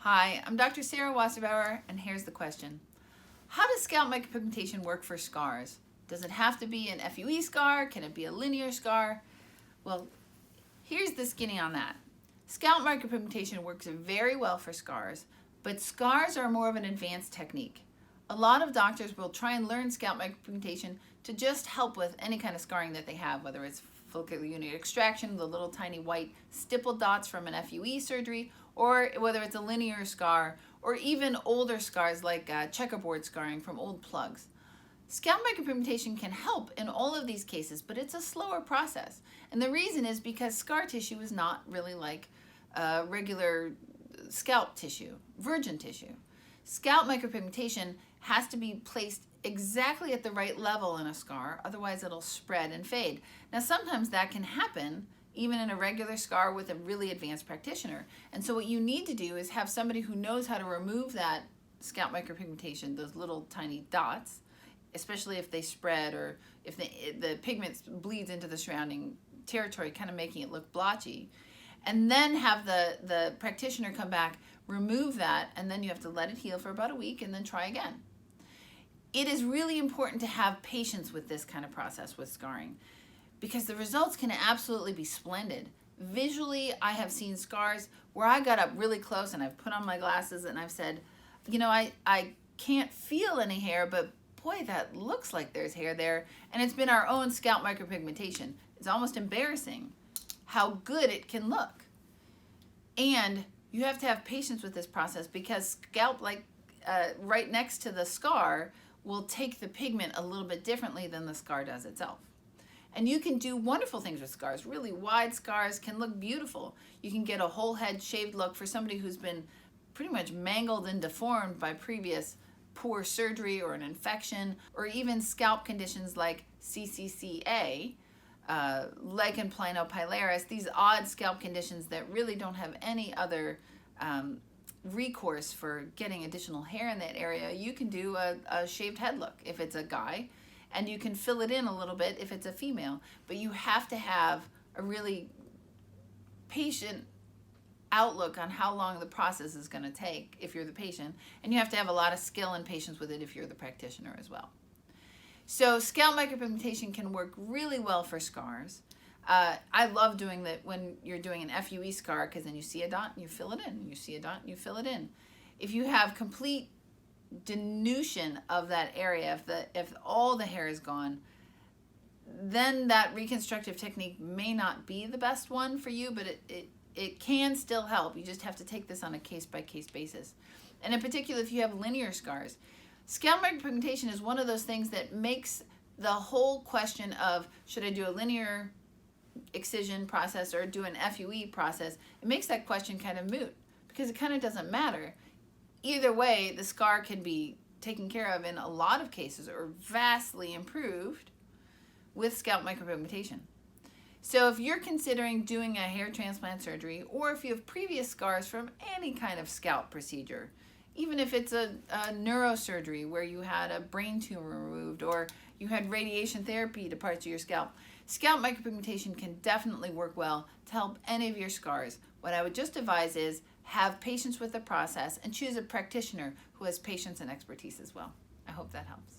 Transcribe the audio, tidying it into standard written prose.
Hi, I'm Dr. Sarah Wasserbauer, and here's the question. How does scalp micropigmentation work for scars? Does it have to be an FUE scar? Can it be a linear scar? Well, here's the skinny on that. Scalp micropigmentation works very well for scars, but scars are more of an advanced technique. A lot of doctors will try and learn scalp micropigmentation to just help with any kind of scarring that they have, whether it's follicular unit extraction, the little tiny white stipple dots from an FUE surgery, or whether it's a linear scar, or even older scars like checkerboard scarring from old plugs. Scalp micropigmentation can help in all of these cases, but it's a slower process. And the reason is because scar tissue is not really like regular scalp tissue, virgin tissue. Scalp micropigmentation has to be placed exactly at the right level in a scar, otherwise it'll spread and fade. Now sometimes that can happen even in a regular scar with a really advanced practitioner. And so what you need to do is have somebody who knows how to remove that scalp micropigmentation, those little tiny dots, especially if they spread or if the pigment bleeds into the surrounding territory, kind of making it look blotchy. And then have the practitioner come back, remove that, and then you have to let it heal for about a week and then try again. It is really important to have patience with this kind of process with scarring because the results can absolutely be splendid. Visually, I have seen scars where I got up really close and I've put on my glasses and I've said, you know, I can't feel any hair, but boy, that looks like there's hair there. And it's been our own scalp micropigmentation. It's almost embarrassing how good it can look. And you have to have patience with this process because scalp, right next to the scar, will take the pigment a little bit differently than the scar does itself. And you can do wonderful things with scars. Really wide scars can look beautiful. You can get a whole head shaved look for somebody who's been pretty much mangled and deformed by previous poor surgery or an infection, or even scalp conditions like CCCA, lichen planopilaris, these odd scalp conditions that really don't have any other recourse for getting additional hair in that area. You can do a shaved head look if it's a guy, and you can fill it in a little bit if it's a female, but you have to have a really patient outlook on how long the process is going to take if you're the patient, and you have to have a lot of skill and patience with it if you're the practitioner as well. So scalp micropigmentation can work really well for scars. I love doing that when you're doing an FUE scar because then you see a dot and you fill it in, you see a dot and you fill it in. If you have complete denution of that area, if all the hair is gone, then that reconstructive technique may not be the best one for you, but it can still help. You just have to take this on a case-by-case basis. And in particular, if you have linear scars, scalp micropigmentation is one of those things that makes the whole question of should I do a linear excision process or do an FUE process, it makes that question kind of moot because it kind of doesn't matter. Either way, the scar can be taken care of in a lot of cases or vastly improved with scalp micropigmentation. So if you're considering doing a hair transplant surgery, or if you have previous scars from any kind of scalp procedure, even if it's a neurosurgery where you had a brain tumor removed or you had radiation therapy to parts of your scalp, scalp micropigmentation can definitely work well to help any of your scars. What I would just advise is have patience with the process and choose a practitioner who has patience and expertise as well. I hope that helps.